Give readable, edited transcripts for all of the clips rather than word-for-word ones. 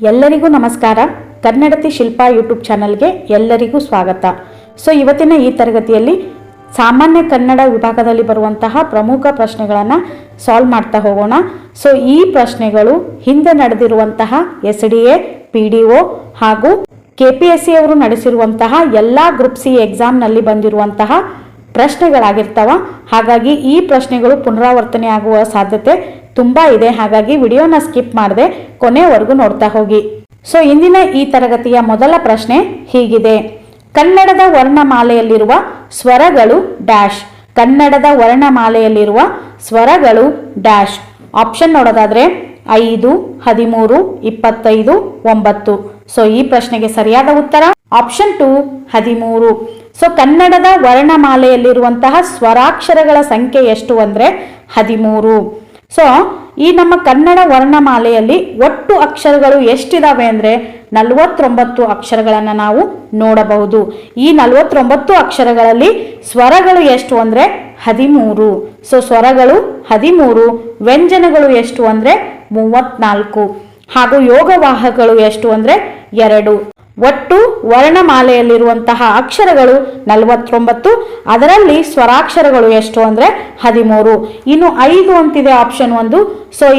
ಎಲ್ಲರಿಗೂ ನಮಸ್ಕಾರ. ಕನ್ನಡತಿ ಶಿಲ್ಪ ಯೂಟ್ಯೂಬ್ ಚಾನಲ್ಗೆ ಎಲ್ಲರಿಗೂ ಸ್ವಾಗತ. ಇವತ್ತಿನ ಈ ತರಗತಿಯಲ್ಲಿ ಸಾಮಾನ್ಯ ಕನ್ನಡ ವಿಭಾಗದಲ್ಲಿ ಬರುವಂತಹ ಪ್ರಮುಖ ಪ್ರಶ್ನೆಗಳನ್ನು ಸಾಲ್ವ್ ಮಾಡ್ತಾ ಹೋಗೋಣ. ಈ ಪ್ರಶ್ನೆಗಳು ಹಿಂದೆ ನಡೆದಿರುವಂತಹ SDA, PDO ಹಾಗೂ KPSC ಅವರು ನಡೆಸಿರುವಂತಹ ಎಲ್ಲ ಗ್ರೂಪ್ ಸಿ ಎಕ್ಸಾಮ್ನಲ್ಲಿ ಬಂದಿರುವಂತಹ ಪ್ರಶ್ನೆಗಳಾಗಿರ್ತವ. ಹಾಗಾಗಿ ಈ ಪ್ರಶ್ನೆಗಳು ಪುನರಾವರ್ತನೆ ಆಗುವ ಸಾಧ್ಯತೆ ತುಂಬ ಇದೆ. ಹಾಗಾಗಿ ವಿಡಿಯೋನ ಸ್ಕಿಪ್ ಮಾಡದೆ ಕೊನೆವರೆಗೂ ನೋಡ್ತಾ ಹೋಗಿ. ಇಂದಿನ ಈ ತರಗತಿಯ ಮೊದಲ ಪ್ರಶ್ನೆ ಹೀಗಿದೆ: ಕನ್ನಡದ ವರ್ಣಮಾಲೆಯಲ್ಲಿರುವ ಸ್ವರಗಳು ಡ್ಯಾಶ್. ಕನ್ನಡದ ವರ್ಣಮಾಲೆಯಲ್ಲಿರುವ ಸ್ವರಗಳು ಡ್ಯಾಶ್. ಆಪ್ಷನ್ ನೋಡೋದಾದ್ರೆ 5, 13, 25, 9. ಈ ಪ್ರಶ್ನೆಗೆ ಸರಿಯಾದ ಉತ್ತರ ಆಪ್ಷನ್ 2, 13. ಕನ್ನಡದ ವರ್ಣಮಾಲೆಯಲ್ಲಿರುವಂತಹ ಸ್ವರಾಕ್ಷರಗಳ ಸಂಖ್ಯೆ ಎಷ್ಟು ಅಂದ್ರೆ 13. ಈ ನಮ್ಮ ಕನ್ನಡ ವರ್ಣಮಾಲೆಯಲ್ಲಿ ಒಟ್ಟು ಅಕ್ಷರಗಳು ಎಷ್ಟಿದಾವೆ ಅಂದ್ರೆ 49 ಅಕ್ಷರಗಳನ್ನು ನಾವು ನೋಡಬಹುದು. ಈ 49 ಅಕ್ಷರಗಳಲ್ಲಿ ಸ್ವರಗಳು ಎಷ್ಟು ಅಂದ್ರೆ 13. ಸ್ವರಗಳು 13, ವ್ಯಂಜನಗಳು ಎಷ್ಟು ಅಂದ್ರೆ 34 ಹಾಗೂ ಯೋಗವಾಹಗಳು ಎಷ್ಟು ಅಂದ್ರೆ 2. ಒಟ್ಟು ವರ್ಣಮಾಲೆಯಲ್ಲಿರುವಂತಹ ಅಕ್ಷರಗಳು 49, ಅದರಲ್ಲಿ ಸ್ವರಾಕ್ಷರಗಳು ಎಷ್ಟು ಅಂದ್ರೆ 13. ಇನ್ನು 5 ಅಂತಿದೆ ಆಪ್ಷನ್ 1.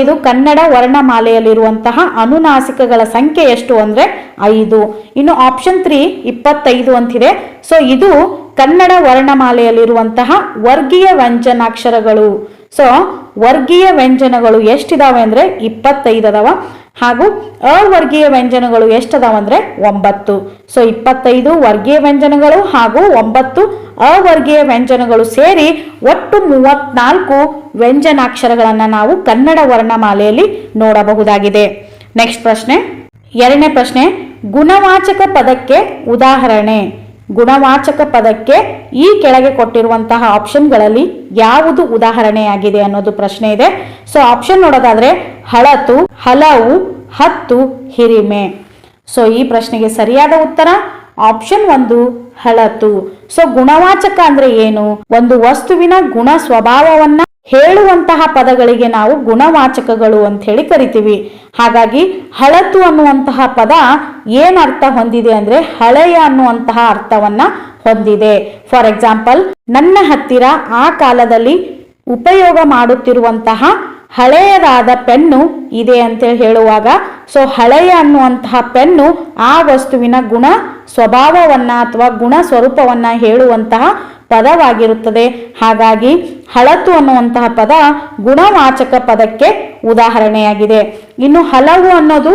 ಇದು ಕನ್ನಡ ವರ್ಣಮಾಲೆಯಲ್ಲಿರುವಂತಹ ಅನುನಾಸಿಕಗಳ ಸಂಖ್ಯೆ ಎಷ್ಟು ಅಂದ್ರೆ 5. ಇನ್ನು ಆಪ್ಷನ್ 3 25 ಅಂತಿದೆ. ಇದು ಕನ್ನಡ ವರ್ಣಮಾಲೆಯಲ್ಲಿರುವಂತಹ ವರ್ಗೀಯ ವ್ಯಂಜನಾಕ್ಷರಗಳು. ವರ್ಗೀಯ ವ್ಯಂಜನಗಳು ಎಷ್ಟಿದಾವೆ ಅಂದ್ರೆ 25 ಅದಾವ ಹಾಗೂ ಅವರ್ಗೀಯ ವ್ಯಂಜನಗಳು ಎಷ್ಟದಾವ ಅಂದ್ರೆ 9. 25 ವರ್ಗೀಯ ವ್ಯಂಜನಗಳು ಹಾಗೂ 9 ಅವರ್ಗೀಯ ವ್ಯಂಜನಗಳು ಸೇರಿ ಒಟ್ಟು 34 ವ್ಯಂಜನಾಕ್ಷರಗಳನ್ನು ನಾವು ಕನ್ನಡ ವರ್ಣಮಾಲೆಯಲ್ಲಿ ನೋಡಬಹುದಾಗಿದೆ. ನೆಕ್ಸ್ಟ್ ಪ್ರಶ್ನೆ, ಎರಡನೇ ಪ್ರಶ್ನೆ, ಗುಣವಾಚಕ ಪದಕ್ಕೆ ಉದಾಹರಣೆ. ಗುಣವಾಚಕ ಪದಕ್ಕೆ ಈ ಕೆಳಗೆ ಕೊಟ್ಟಿರುವಂತಹ ಆಪ್ಷನ್ಗಳಲ್ಲಿ ಯಾವುದು ಉದಾಹರಣೆಯಾಗಿದೆ ಅನ್ನೋದು ಪ್ರಶ್ನೆ ಇದೆ. ಆಪ್ಷನ್ ನೋಡೋದಾದ್ರೆ ಹಳತು, ಹಲವು, ಹತ್ತು, ಹಿರಿಮೆ. ಈ ಪ್ರಶ್ನೆಗೆ ಸರಿಯಾದ ಉತ್ತರ ಆಪ್ಷನ್ 1, ಹಳತು. ಗುಣವಾಚಕ ಅಂದ್ರೆ ಏನು? ಒಂದು ವಸ್ತುವಿನ ಗುಣ ಸ್ವಭಾವವನ್ನ ಹೇಳುವಂತಹ ಪದಗಳಿಗೆ ನಾವು ಗುಣವಾಚಕಗಳು ಅಂತ ಹೇಳಿ ಕರಿತೀವಿ. ಹಾಗಾಗಿ ಹಳತು ಅನ್ನುವಂತಹ ಪದ ಏನ್ ಅರ್ಥ ಹೊಂದಿದೆ ಅಂದ್ರೆ ಹಳೆಯ ಅನ್ನುವಂತಹ ಅರ್ಥವನ್ನ ಹೊಂದಿದೆ. ಫಾರ್ ಎಕ್ಸಾಂಪಲ್, ನನ್ನ ಹತ್ತಿರ ಆ ಕಾಲದಲ್ಲಿ ಉಪಯೋಗ ಮಾಡುತ್ತಿರುವಂತಹ ಹಳೆಯದಾದ ಪೆನ್ನು ಇದೆ ಅಂತೇಳಿ ಹೇಳುವಾಗ ಹಳೆಯ ಅನ್ನುವಂತಹ ಪೆನ್ನು ಆ ವಸ್ತುವಿನ ಗುಣ ಸ್ವಭಾವವನ್ನ ಅಥವಾ ಗುಣ ಸ್ವರೂಪವನ್ನ ಹೇಳುವಂತಹ ಪದವಾಗಿರುತ್ತದೆ. ಹಾಗಾಗಿ ಹಳತು ಅನ್ನುವಂತಹ ಪದ ಗುಣವಾಚಕ ಪದಕ್ಕೆ ಉದಾಹರಣೆಯಾಗಿದೆ. ಇನ್ನು ಹಲವು ಅನ್ನೋದು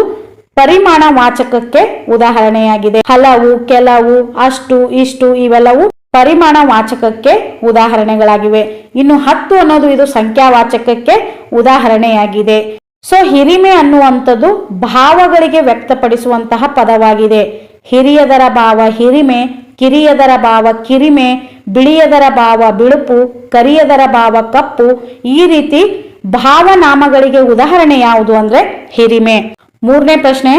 ಪರಿಮಾಣ ವಾಚಕಕ್ಕೆ ಉದಾಹರಣೆಯಾಗಿದೆ. ಹಲವು, ಕೆಲವು, ಅಷ್ಟು, ಇಷ್ಟು ಇವೆಲ್ಲವೂ ಪರಿಮಾಣ ವಾಚಕಕ್ಕೆ ಉದಾಹರಣೆಗಳಾಗಿವೆ. ಇನ್ನು ಹತ್ತು ಅನ್ನೋದು ಇದು ಸಂಖ್ಯಾವಾಚಕಕ್ಕೆ ಉದಾಹರಣೆಯಾಗಿದೆ. ಹಿರಿಮೆ ಅನ್ನುವಂಥದ್ದು ಭಾವಗಳಿಗೆ ವ್ಯಕ್ತಪಡಿಸುವಂತಹ ಪದವಾಗಿದೆ. ಹಿರಿಯದರ ಭಾವ ಹಿರಿಮೆ, ಕಿರಿಯದರ ಭಾವ ಕಿರಿಮೆ, ಬಿಳಿಯದರ ಭಾವ ಬಿಳುಪು, ಕರಿಯದರ ಭಾವ ಕಪ್ಪು. ಈ ರೀತಿ ಭಾವನಾಮಗಳಿಗೆ ಉದಾಹರಣೆ ಯಾವುದು ಅಂದ್ರೆ ಹಿರಿಮೆ. ಮೂರನೇ ಪ್ರಶ್ನೆ,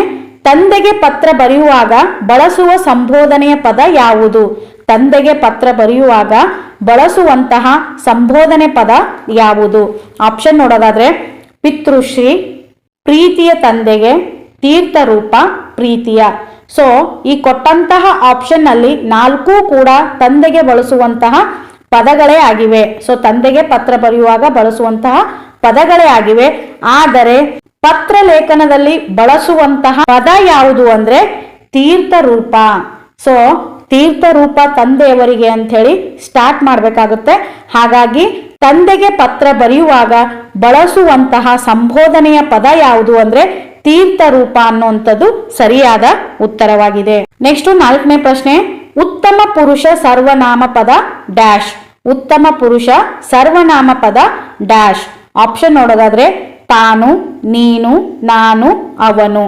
ತಂದೆಗೆ ಪತ್ರ ಬರೆಯುವಾಗ ಬಳಸುವ ಸಂಬೋಧನೆಯ ಪದ ಯಾವುದು? ತಂದೆಗೆ ಪತ್ರ ಬರೆಯುವಾಗ ಬಳಸುವಂತಹ ಸಂಬೋಧನೆ ಪದ ಯಾವುದು? ಆಪ್ಷನ್ ನೋಡೋದಾದ್ರೆ ಪಿತೃಶ್ರೀ, ಪ್ರೀತಿಯ ತಂದೆಗೆ, ತೀರ್ಥರೂಪ, ಪ್ರೀತಿಯ. ಈ ಕೊಟ್ಟಂತಹ ಆಪ್ಷನ್ ನಲ್ಲಿ 4 ಕೂಡ ತಂದೆಗೆ ಬಳಸುವಂತಹ ಪದಗಳೇ ಆಗಿವೆ. ತಂದೆಗೆ ಪತ್ರ ಬರೆಯುವಾಗ ಬಳಸುವಂತಹ ಪದಗಳೇ ಆಗಿವೆ. ಆದರೆ ಪತ್ರ ಲೇಖನದಲ್ಲಿ ಬಳಸುವಂತಹ ಪದ ಯಾವುದು ಅಂದ್ರೆ ತೀರ್ಥರೂಪ. ತೀರ್ಥರೂಪ ತಂದೆಯವರಿಗೆ ಅಂತ ಹೇಳಿ ಸ್ಟಾರ್ಟ್ ಮಾಡಬೇಕಾಗುತ್ತೆ. ಹಾಗಾಗಿ ತಂದೆಗೆ ಪತ್ರ ಬರೆಯುವಾಗ ಬಳಸುವಂತಹ ಸಂಬೋಧನೆಯ ಪದ ಯಾವುದು ಅಂದ್ರೆ ತೀರ್ಥರೂಪ ಅನ್ನುವಂಥದ್ದು ಸರಿಯಾದ ಉತ್ತರವಾಗಿದೆ. ನೆಕ್ಸ್ಟ್ 4ನೇ ಪ್ರಶ್ನೆ, ಉತ್ತಮ ಪುರುಷ ಸರ್ವನಾಮ ಪದ ಡ್ಯಾಶ್. ಉತ್ತಮ ಪುರುಷ ಸರ್ವನಾಮ ಪದ ಡ್ಯಾಶ್. ಆಪ್ಷನ್ ನೋಡೋದಾದ್ರೆ ತಾನು, ನೀನು, ನಾನು, ಅವನು.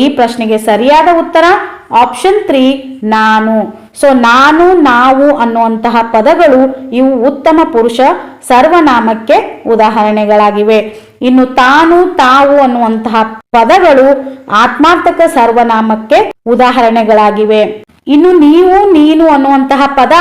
ಈ ಪ್ರಶ್ನೆಗೆ ಸರಿಯಾದ ಉತ್ತರ ಆಪ್ಷನ್ 3, ನಾನು. ನಾನು, ನಾವು ಅನ್ನುವಂತಹ ಪದಗಳು ಇವು ಉತ್ತಮ ಪುರುಷ ಸರ್ವನಾಮಕ್ಕೆ ಉದಾಹರಣೆಗಳಾಗಿವೆ. ಇನ್ನು ತಾನು, ತಾವು ಅನ್ನುವಂತಹ ಪದಗಳು ಆತ್ಮಾರ್ಥಕ ಸರ್ವನಾಮಕ್ಕೆ ಉದಾಹರಣೆಗಳಾಗಿವೆ. ಇನ್ನು ನೀವು ನೀನು ಅನ್ನುವಂತಹ ಪದ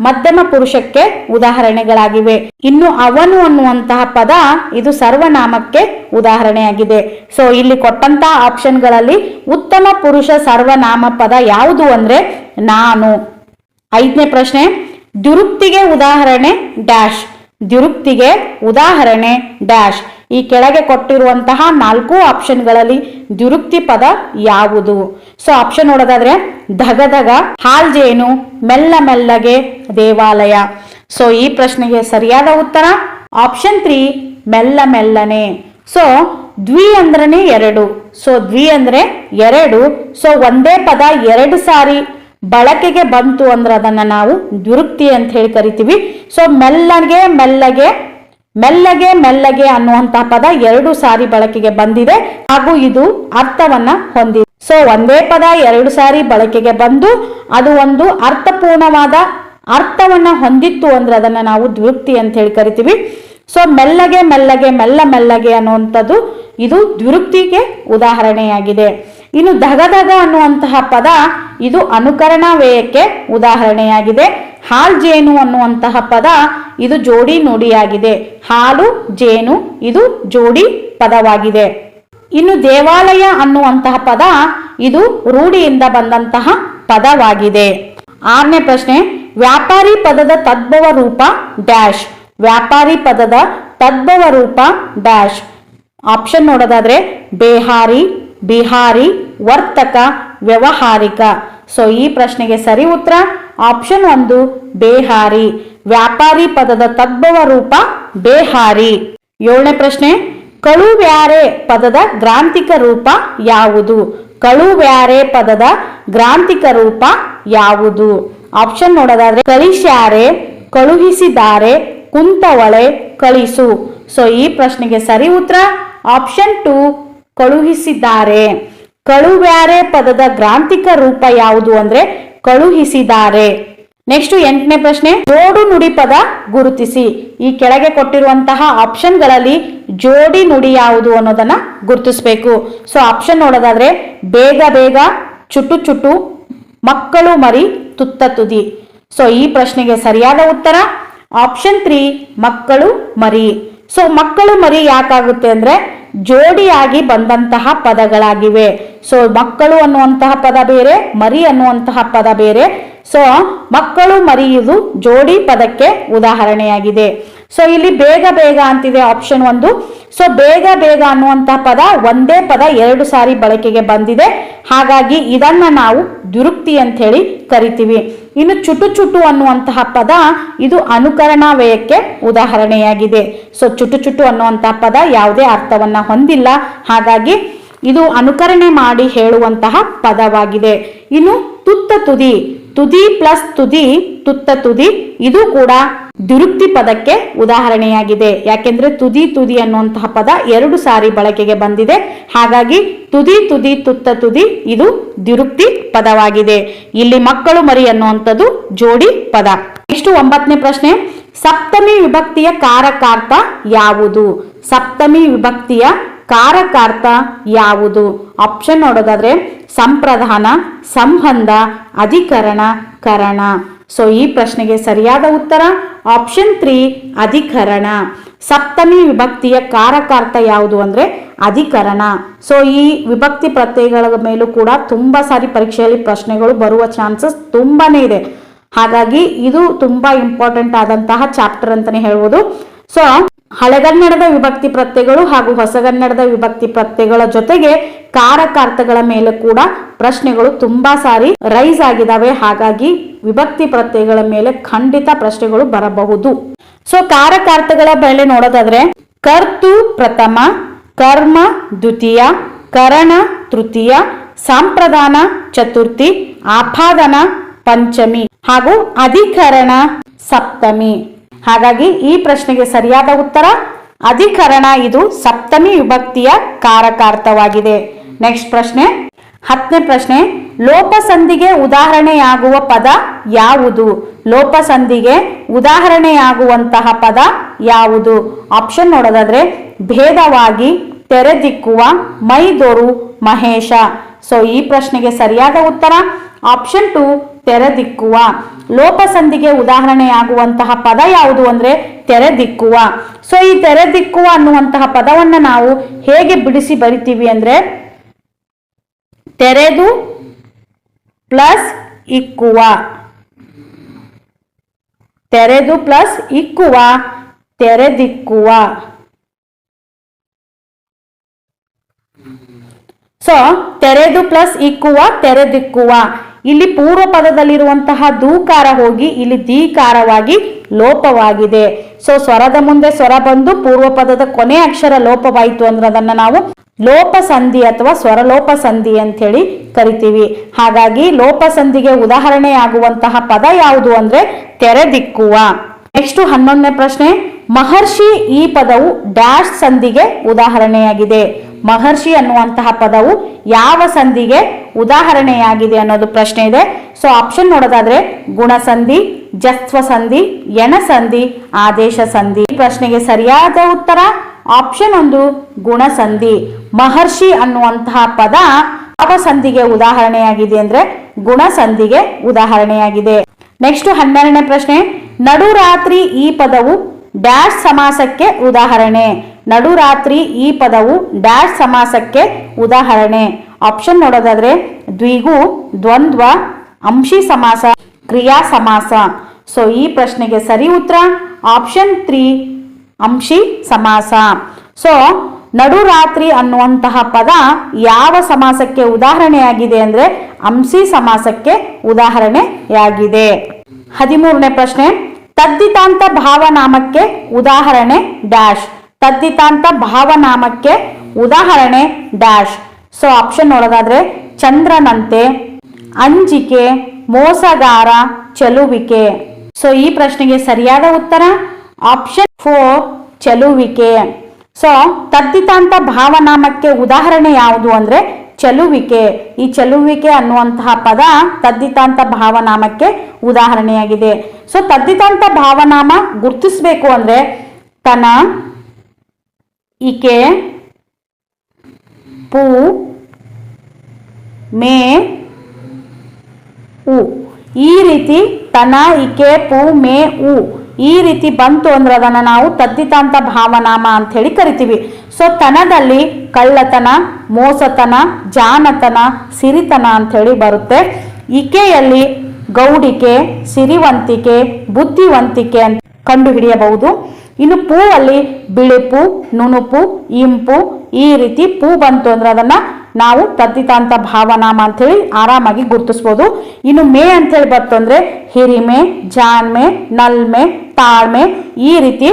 ಮಧ್ಯಮ ಪುರುಷಕ್ಕೆ ಉದಾಹರಣೆಗಳಾಗಿವೆ. ಇನ್ನು ಅವನು ಅನ್ನುವಂತಹ ಪದ ಇದು ಸರ್ವನಾಮಕ್ಕೆ ಉದಾಹರಣೆಯಾಗಿದೆ. ಸೊ ಇಲ್ಲಿ ಕೊಟ್ಟಂತಹ ಆಪ್ಷನ್ಗಳಲ್ಲಿ ಉತ್ತಮ ಪುರುಷ ಸರ್ವನಾಮ ಪದ ಯಾವುದು ಅಂದ್ರೆ ನಾನು. 5ನೇ ಪ್ರಶ್ನೆ, ದ್ವಿರುಕ್ತಿಗೆ ಉದಾಹರಣೆ ಡ್ಯಾಶ್. ದ್ವಿರುಕ್ತಿಗೆ ಉದಾಹರಣೆ ಡ್ಯಾಶ್. ಈ ಕೆಳಗೆ ಕೊಟ್ಟಿರುವಂತಹ 4 ಆಪ್ಷನ್ಗಳಲ್ಲಿ ದ್ವಿರುಕ್ತಿ ಪದ ಯಾವುದು? ಸೊ ಆಪ್ಷನ್ ನೋಡೋದಾದ್ರೆ ಧಗಧಗ, ಹಾಲ್ಜೇನು, ಮೆಲ್ಲ ಮೆಲ್ಲಗೆ, ದೇವಾಲಯ. ಸೊ ಈ ಪ್ರಶ್ನೆಗೆ ಸರಿಯಾದ ಉತ್ತರ ಆಪ್ಷನ್ 3 ಮೆಲ್ಲ ಮೆಲ್ಲನೆ. ಸೊ ದ್ವಿ ಅಂದ್ರನೇ 2. ಸೊ ದ್ವಿ ಅಂದ್ರೆ 2. ಸೊ ಒಂದೇ ಪದ 2 ಸಾರಿ ಬಳಕೆಗೆ ಬಂತು ಅಂದ್ರೆ ಅದನ್ನ ನಾವು ದ್ವಿರುಕ್ತಿ ಅಂತ ಹೇಳಿ ಕರಿತೀವಿ. ಸೊ ಮೆಲ್ಲಗೆ ಮೆಲ್ಲಗೆ, ಮೆಲ್ಲಗೆ ಮೆಲ್ಲಗೆ ಅನ್ನುವಂತಹ ಪದ 2 ಸಾರಿ ಬಳಕೆಗೆ ಬಂದಿದೆ ಹಾಗೂ ಇದು ಅರ್ಥವನ್ನ ಹೊಂದಿದೆ. ಸೊ ಒಂದೇ ಪದ 2 ಸಾರಿ ಬಳಕೆಗೆ ಬಂದು ಅದು ಒಂದು ಅರ್ಥಪೂರ್ಣವಾದ ಅರ್ಥವನ್ನ ಹೊಂದಿತ್ತು ಅಂದ್ರೆ ಅದನ್ನ ನಾವು ದ್ವಿರುಕ್ತಿ ಅಂತ ಹೇಳಿ ಕರಿತೀವಿ. ಸೊ ಮೆಲ್ಲಗೆ ಮೆಲ್ಲಗೆ, ಮೆಲ್ಲ ಮೆಲ್ಲಗೆ ಅನ್ನುವಂಥದ್ದು ಇದು ದ್ವಿರುಕ್ತಿಗೆ ಉದಾಹರಣೆಯಾಗಿದೆ. ಇನ್ನು ಧಗಧಗ ಅನ್ನುವಂತಹ ಪದ ಇದು ಅನುಕರಣಾ ವ್ಯಯಕ್ಕೆ ಉದಾಹರಣೆಯಾಗಿದೆ. ಹಾಲ್ಜೇನು ಅನ್ನುವಂತಹ ಪದ ಇದು ಜೋಡಿ ನುಡಿಯಾಗಿದೆ. ಹಾಲು ಜೇನು ಇದು ಜೋಡಿ ಪದವಾಗಿದೆ. ಇನ್ನು ದೇವಾಲಯ ಅನ್ನುವಂತಹ ಪದ ಇದು ರೂಢಿಯಿಂದ ಬಂದಂತಹ ಪದವಾಗಿದೆ. 6ನೇ ಪ್ರಶ್ನೆ, ವ್ಯಾಪಾರಿ ಪದದ ತದ್ಭವ ರೂಪ ಡ್ಯಾಶ್. ವ್ಯಾಪಾರಿ ಪದದ ತದ್ಭವ ರೂಪ ಡ್ಯಾಶ್. ಆಪ್ಷನ್ ನೋಡೋದಾದ್ರೆ ಬೇಹಾರಿ, ಬಿಹಾರಿ, ವರ್ತಕ, ವ್ಯವಹಾರಿಕ. ಸೊ ಈ ಪ್ರಶ್ನೆಗೆ ಸರಿ ಉತ್ತರ ಆಪ್ಷನ್ 1 ಬೇಹಾರಿ. ವ್ಯಾಪಾರಿ ಪದದ ತದ್ಭವ ರೂಪ ಬೇಹಾರಿ. 7ನೇ ಪ್ರಶ್ನೆ, ಕಳುವ್ಯಾರೆ ಪದದ ಗ್ರಾಂಥಿಕ ರೂಪ ಯಾವುದು? ಕಳುವ್ಯಾರೆ ಪದದ ಗ್ರಾಂಥಿಕ ರೂಪ ಯಾವುದು? ಆಪ್ಷನ್ ನೋಡೋದಾದ್ರೆ ಕಳಿಸ್ಯಾರೆ, ಕಳುಹಿಸಿದ್ದಾರೆ, ಕುಂತವಳೆ, ಕಳಿಸು. ಸೊ ಈ ಪ್ರಶ್ನೆಗೆ ಸರಿ ಉತ್ತರ ಆಪ್ಷನ್ 2 ಕಳುಹಿಸಿದ್ದಾರೆ. ಕಳುವ್ಯಾರೆ ಪದದ ಗ್ರಾಂಥಿಕ ರೂಪ ಯಾವುದು ಅಂದ್ರೆ ಕಳುಹಿಸಿದ್ದಾರೆ. ನೆಕ್ಸ್ಟ್ 8ನೇ ಪ್ರಶ್ನೆ, ಜೋಡು ನುಡಿ ಪದ ಗುರುತಿಸಿ. ಈ ಕೆಳಗೆ ಕೊಟ್ಟಿರುವಂತಹ ಆಪ್ಷನ್ಗಳಲ್ಲಿ ಜೋಡಿ ನುಡಿ ಯಾವುದು ಅನ್ನೋದನ್ನ ಗುರುತಿಸಬೇಕು. ಸೊ ಆಪ್ಷನ್ ನೋಡೋದಾದ್ರೆ ಬೇಗ ಬೇಗ, ಚುಟು ಚುಟು, ಮಕ್ಕಳು ಮರಿ, ತುತ್ತ ತುದಿ. ಸೊ ಈ ಪ್ರಶ್ನೆಗೆ ಸರಿಯಾದ ಉತ್ತರ ಆಪ್ಷನ್ 3 ಮಕ್ಕಳು ಮರಿ. ಸೊ ಮಕ್ಕಳು ಮರಿ ಯಾಕಾಗುತ್ತೆ ಅಂದ್ರೆ ಜೋಡಿಯಾಗಿ ಬಂದಂತಹ ಪದಗಳಾಗಿವೆ. ಸೊ ಮಕ್ಕಳು ಅನ್ನುವಂತಹ ಪದ ಬೇರೆ, ಮರಿ ಅನ್ನುವಂತಹ ಪದ ಬೇರೆ. ಸೊ ಮಕ್ಕಳು ಮರಿಯುವುದು ಜೋಡಿ ಪದಕ್ಕೆ ಉದಾಹರಣೆಯಾಗಿದೆ. ಸೊ ಇಲ್ಲಿ ಬೇಗ ಬೇಗ ಅಂತಿದೆ ಆಪ್ಷನ್ 1. ಸೊ ಬೇಗ ಬೇಗ ಅನ್ನುವಂತಹ ಪದ ಒಂದೇ ಪದ 2 ಸಾರಿ ಬಳಕೆಗೆ ಬಂದಿದೆ, ಹಾಗಾಗಿ ಇದನ್ನ ನಾವು ದ್ವಿರುಕ್ತಿ ಅಂತ ಹೇಳಿ ಕರಿತೀವಿ. ಇನ್ನು ಚುಟು ಚುಟು ಅನ್ನುವಂತಹ ಪದ ಇದು ಅನುಕರಣಾ ವ್ಯಯಕ್ಕೆ ಉದಾಹರಣೆಯಾಗಿದೆ. ಸೊ ಚುಟು ಚುಟು ಅನ್ನುವಂತಹ ಪದ ಯಾವುದೇ ಅರ್ಥವನ್ನ ಹೊಂದಿಲ್ಲ, ಹಾಗಾಗಿ ಇದು ಅನುಕರಣೆ ಮಾಡಿ ಹೇಳುವಂತಹ ಪದವಾಗಿದೆ. ಇನ್ನು ತುತ್ತ ತುದಿ, ತುದಿ ಪ್ಲಸ್ ತುದಿ, ತುತ್ತ ತುದಿ, ಇದು ಕೂಡ ದ್ವಿರುಕ್ತಿ ಪದಕ್ಕೆ ಉದಾಹರಣೆಯಾಗಿದೆ. ಯಾಕೆಂದ್ರೆ ತುದಿ ತುದಿ ಅನ್ನುವಂತಹ ಪದ 2 ಸಾರಿ ಬಳಕೆಗೆ ಬಂದಿದೆ, ಹಾಗಾಗಿ ತುದಿ ತುದಿ, ತುತ್ತ ತುದಿ ಇದು ದ್ವಿರುಕ್ತಿ ಪದವಾಗಿದೆ. ಇಲ್ಲಿ ಮಕ್ಕಳು ಮರಿ ಅನ್ನುವಂಥದ್ದು ಜೋಡಿ ಪದ. ಇಷ್ಟು 9ನೇ ಪ್ರಶ್ನೆ, ಸಪ್ತಮಿ ವಿಭಕ್ತಿಯ ಕಾರಕಾರ್ಥ ಯಾವುದು? ಸಪ್ತಮಿ ವಿಭಕ್ತಿಯ ಕಾರಕಾರ್ಥ ಯಾವುದು? ಆಪ್ಷನ್ ನೋಡೋದಾದ್ರೆ ಸಂಪ್ರದಾನ, ಸಂಬಂಧ, ಅಧಿಕರಣ, ಕರಣ. ಸೊ ಈ ಪ್ರಶ್ನೆಗೆ ಸರಿಯಾದ ಉತ್ತರ ಆಪ್ಷನ್ 3 ಅಧಿಕರಣ. ಸಪ್ತಮಿ ವಿಭಕ್ತಿಯ ಕಾರಕಾರ್ಥ ಯಾವುದು ಅಂದ್ರೆ ಅಧಿಕರಣ. ಸೊ ಈ ವಿಭಕ್ತಿ ಪ್ರತ್ಯಯಗಳ ಮೇಲೂ ಕೂಡ ತುಂಬಾ ಸಾರಿ ಪರೀಕ್ಷೆಯಲ್ಲಿ ಪ್ರಶ್ನೆಗಳು ಬರುವ ಚಾನ್ಸಸ್ ತುಂಬಾನೇ ಇದೆ, ಹಾಗಾಗಿ ಇದು ತುಂಬಾ ಇಂಪಾರ್ಟೆಂಟ್ ಆದಂತಹ ಚಾಪ್ಟರ್ ಅಂತಾನೆ ಹೇಳ್ಬೋದು. ಸೊ ಹಳೆಗನ್ನಡದ ವಿಭಕ್ತಿ ಪ್ರತ್ಯಯಗಳು ಹಾಗೂ ಹೊಸಗನ್ನಡದ ವಿಭಕ್ತಿ ಪ್ರತ್ಯಯಗಳ ಜೊತೆಗೆ ಕಾರಕಾರ್ಥಗಳ ಮೇಲೆ ಕೂಡ ಪ್ರಶ್ನೆಗಳು ತುಂಬಾ ಸಾರಿ ರೈಸ್ ಆಗಿದಾವೆ, ಹಾಗಾಗಿ ವಿಭಕ್ತಿ ಪ್ರತ್ಯಯಗಳ ಮೇಲೆ ಖಂಡಿತ ಪ್ರಶ್ನೆಗಳು ಬರಬಹುದು. ಸೊ ಕಾರಕಾರ್ಥಗಳ ಮೇಲೆ ನೋಡೋದಾದ್ರೆ ಕರ್ತು ಪ್ರಥಮ, ಕರ್ಮ ದ್ವಿತೀಯ, ಕರಣ ತೃತೀಯ, ಸಂಪ್ರದಾನ ಚತುರ್ಥಿ, ಆಪಾದನ ಪಂಚಮಿ ಹಾಗೂ ಅಧಿಕರಣ ಸಪ್ತಮಿ. ಹಾಗಾಗಿ ಈ ಪ್ರಶ್ನೆಗೆ ಸರಿಯಾದ ಉತ್ತರ ಅಧಿಕರಣ, ಇದು ಸಪ್ತಮಿ ವಿಭಕ್ತಿಯ ಕಾರಕಾರ್ಥವಾಗಿದೆ. ನೆಕ್ಸ್ಟ್ ಪ್ರಶ್ನೆ 10ನೇ ಪ್ರಶ್ನೆ, ಲೋಪಸಂಧಿಗೆ ಉದಾಹರಣೆಯಾಗುವ ಪದ ಯಾವುದು? ಲೋಪಸಂಧಿಗೆ ಉದಾಹರಣೆಯಾಗುವಂತಹ ಪದ ಯಾವುದು? ಆಪ್ಷನ್ ನೋಡೋದಾದ್ರೆ ಭೇದವಾಗಿ, ತೆರೆದಿಕ್ಕುವ, ಮೈದೊರು, ಮಹೇಶ. ಸೊ ಈ ಪ್ರಶ್ನೆಗೆ ಸರಿಯಾದ ಉತ್ತರ ಆಪ್ಷನ್ 2 ತೆರೆದಿಕ್ಕುವ. ಲೋಪಸಂಧಿಗೆ ಉದಾಹರಣೆಯಾಗುವಂತಹ ಪದ ಯಾವುದು ಅಂದ್ರೆ ತೆರೆದಿಕ್ಕುವ. ಸೊ ಈ ತೆರೆದಿಕ್ಕುವ ಅನ್ನುವಂತಹ ಪದವನ್ನ ನಾವು ಹೇಗೆ ಬಿಡಿಸಿ ಬರಿತೀವಿ ಅಂದ್ರೆ ತೆರೆದು ಪ್ಲಸ್ ಇಕ್ಕುವ, ತೆರೆದು ಪ್ಲಸ್ ಇಕ್ಕುವ, ತೆರೆದಿಕ್ಕುವ. ಸೊ ತೆರೆದು ಪ್ಲಸ್ ಇಕ್ಕುವ, ತೆರೆದಿಕ್ಕುವ. ಇಲ್ಲಿ ಪೂರ್ವ ಪದದಲ್ಲಿರುವಂತಹ ದೂಕಾರ ಹೋಗಿ ಇಲ್ಲಿ ದೀಕಾರವಾಗಿ ಲೋಪವಾಗಿದೆ. ಸೊ ಸ್ವರದ ಮುಂದೆ ಸ್ವರ ಬಂದು ಪೂರ್ವ ಪದದ ಕೊನೆ ಅಕ್ಷರ ಲೋಪವಾಯಿತು ಅಂದ್ರೆ ಅದನ್ನ ನಾವು ಲೋಪ ಸಂಧಿ ಅಥವಾ ಸ್ವರಲೋಪ ಸಂಧಿ ಅಂತ ಹೇಳಿ ಕರಿತೀವಿ. ಹಾಗಾಗಿ ಲೋಪ ಸಂಧಿಗೆ ಉದಾಹರಣೆಯಾಗುವಂತಹ ಪದ ಯಾವುದು ಅಂದ್ರೆ ತೆರೆದಿಕ್ಕುವ. ನೆಕ್ಸ್ಟ್ 11ನೇ ಪ್ರಶ್ನೆ, ಮಹರ್ಷಿ ಈ ಪದವು ಡ್ಯಾಶ್ ಸಂಧಿಗೆ ಉದಾಹರಣೆಯಾಗಿದೆ. ಮಹರ್ಷಿ ಅನ್ನುವಂತಹ ಪದವು ಯಾವ ಸಂಧಿಗೆ ಉದಾಹರಣೆಯಾಗಿದೆ ಅನ್ನೋದು ಪ್ರಶ್ನೆ ಇದೆ. ಸೊ ಆಪ್ಷನ್ ನೋಡೋದಾದ್ರೆ ಗುಣಸಂಧಿ, ಜಸ್ತ್ವ ಸಂಧಿ, ಎಣಸಂಧಿ, ಆದೇಶ ಸಂಧಿ. ಈ ಪ್ರಶ್ನೆಗೆ ಸರಿಯಾದ ಉತ್ತರ ಆಪ್ಷನ್ 1 ಗುಣಸಂಧಿ. ಮಹರ್ಷಿ ಅನ್ನುವಂತಹ ಪದ ಯಾವ ಸಂಧಿಗೆ ಉದಾಹರಣೆಯಾಗಿದೆ ಅಂದ್ರೆ ಗುಣಸಂಧಿಗೆ ಉದಾಹರಣೆಯಾಗಿದೆ. ನೆಕ್ಸ್ಟ್ 12ನೇ ಪ್ರಶ್ನೆ, ನಡುರಾತ್ರಿ ಈ ಪದವು ಡ್ಯಾಶ್ ಸಮಾಸಕ್ಕೆ ಉದಾಹರಣೆ. ನಡುರಾತ್ರಿ ಈ ಪದವು ಡ್ಯಾಶ್ ಸಮಾಸಕ್ಕೆ ಉದಾಹರಣೆ. ಆಪ್ಷನ್ ನೋಡೋದಾದ್ರೆ ದ್ವಿಗು, ದ್ವಂದ್ವ, ಅಂಶಿ ಸಮಾಸ, ಕ್ರಿಯಾ ಸಮಾಸ. ಸೊ ಈ ಪ್ರಶ್ನೆಗೆ ಸರಿ ಉತ್ತರ ಆಪ್ಷನ್ 3 ಅಂಶಿ ಸಮಾಸ. ಸೊ ನಡುರಾತ್ರಿ ಅನ್ನುವಂತಹ ಪದ ಯಾವ ಸಮಾಸಕ್ಕೆ ಉದಾಹರಣೆಯಾಗಿದೆ ಅಂದ್ರೆ ಅಂಶಿ ಸಮಾಸಕ್ಕೆ ಉದಾಹರಣೆಯಾಗಿದೆ. 13ನೇ ಪ್ರಶ್ನೆ, ತದ್ದಿತಾಂತ ಭಾವನಾಮಕ್ಕೆ ಉದಾಹರಣೆ ಡ್ಯಾಶ್. ತದ್ದಿತಾಂತ ಭಾವನಾಮಕ್ಕೆ ಉದಾಹರಣೆ ಡ್ಯಾಶ್. ಸೊ ಆಪ್ಷನ್ ನೋಡೋದಾದ್ರೆ ಚಂದ್ರನಂತೆ, ಅಂಜಿಕೆ, ಮೋಸಗಾರ, ಚೆಲುವಿಕೆ. ಸೊ ಈ ಪ್ರಶ್ನೆಗೆ ಸರಿಯಾದ ಉತ್ತರ ಆಪ್ಷನ್ 4 ಚೆಲುವಿಕೆ. ಸೊ ತದ್ದಿತಾಂತ ಭಾವನಾಮಕ್ಕೆ ಉದಾಹರಣೆ ಯಾವುದು ಅಂದ್ರೆ ಚೆಲುವಿಕೆ. ಈ ಚೆಲುವಿಕೆ ಅನ್ನುವಂತಹ ಪದ ತದ್ದಿತಾಂತ ಭಾವನಾಮಕ್ಕೆ ಉದಾಹರಣೆಯಾಗಿದೆ. ಸೊ ತದ್ದಿತಾಂತ ಭಾವನಾಮ ಗುರುತಿಸಬೇಕು ಅಂದ್ರೆ ತನ, ಇಕೆ, ಪು, ಮೇ, ಉ. ಈ ರೀತಿ ತನ, ಇಕೆ, ಪು, ಮೇ, ಉ ಈ ರೀತಿ ಬಂತು ಅಂದ್ರೆ ಅದನ್ನ ನಾವು ತದ್ದಿತಾಂತ ಭಾವನಾಮ ಅಂತ ಹೇಳಿ ಕರಿತೀವಿ. ಸೊ ತನದಲ್ಲಿ ಕಳ್ಳತನ, ಮೋಸತನ, ಜಾಣತನ, ಸಿರಿತನ ಅಂತ ಹೇಳಿ ಬರುತ್ತೆ. ಇಕೆಯಲ್ಲಿ ಗೌಡಿಕೆ, ಸಿರಿವಂತಿಕೆ, ಬುದ್ಧಿವಂತಿಕೆ ಅಂತ ಕಂಡು ಹಿಡಿಯಬಹುದು. ಇನ್ನು ಪೂ ಅಲ್ಲಿ ಬಿಳುಪು, ನುಣುಪು, ಇಂಪು ಈ ರೀತಿ ಪೂ ಬಂತು ಅಂದ್ರೆ ಅದನ್ನ ನಾವು ತದ್ದಿತಾಂತ ಭಾವನಾಮ ಅಂತ ಹೇಳಿ ಆರಾಮಾಗಿ ಗುರುತಿಸ್ಬೋದು. ಇನ್ನು ಮೇ ಅಂತ ಹೇಳಿ ಬಂತು ಅಂದ್ರೆ ಹಿರಿಮೆ, ಜಾಣ್ಮೆ, ನಲ್ಮೆ, ತಾಳ್ಮೆ ಈ ರೀತಿ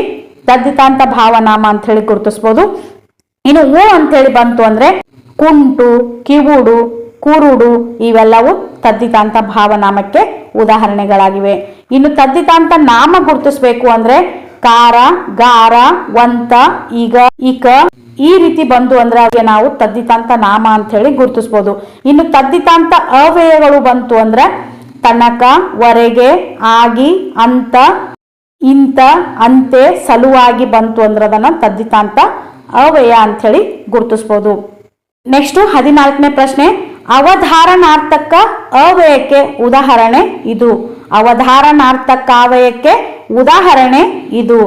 ತದ್ದಿತಾಂತ ಭಾವನಾಮ ಅಂತ ಹೇಳಿ ಗುರುತಿಸ್ಬೋದು. ಇನ್ನು ಓ ಅಂತ ಹೇಳಿ ಬಂತು ಅಂದ್ರೆ ಕುಂಟು, ಕಿವುಡು, ಕುರುಡು ಇವೆಲ್ಲವೂ ತದ್ದಿತಾಂತ ಭಾವನಾಮಕ್ಕೆ ಉದಾಹರಣೆಗಳಾಗಿವೆ. ಇನ್ನು ತದ್ದಿತಾಂತ ನಾಮ ಗುರುತಿಸ್ಬೇಕು ಅಂದ್ರೆ ಕಾರ, ಗಾರ, ವಂತ, ಈಗ, ಇಕ ಈ ರೀತಿ ಬಂದು ಅಂದ್ರೆ ಅದೇ ನಾವು ತದ್ದಿತಾಂತ ನಾಮ ಅಂತ ಹೇಳಿ ಗುರುತಿಸ್ಬೋದು. ಇನ್ನು ತದ್ದಿತಾಂತ ಅವ್ಯಯಗಳು ಬಂತು ಅಂದ್ರೆ ತನಕ, ವರೆಗೆ, ಆಗಿ, ಅಂತ, ಇಂತ, ಅಂತೆ, ಸಲುವಾಗಿ ಬಂತು ಅಂದ್ರೆ ಅದನ್ನ ತದ್ದಿತಾಂತ ಅವ್ಯಯ ಅಂತ ಹೇಳಿ ಗುರುತಿಸ್ಬೋದು. ನೆಕ್ಸ್ಟ್ 14ನೇ ಪ್ರಶ್ನೆ, ಅವಧಾರಣಾರ್ಥಕ ಅವ್ಯಯಕ್ಕೆ ಉದಾಹರಣೆ ಇದು. ಅವಧಾರಣಾರ್ಥಕ ಅವ್ಯಯಕ್ಕೆ ಉದಾಹರಣೆ ಇದು.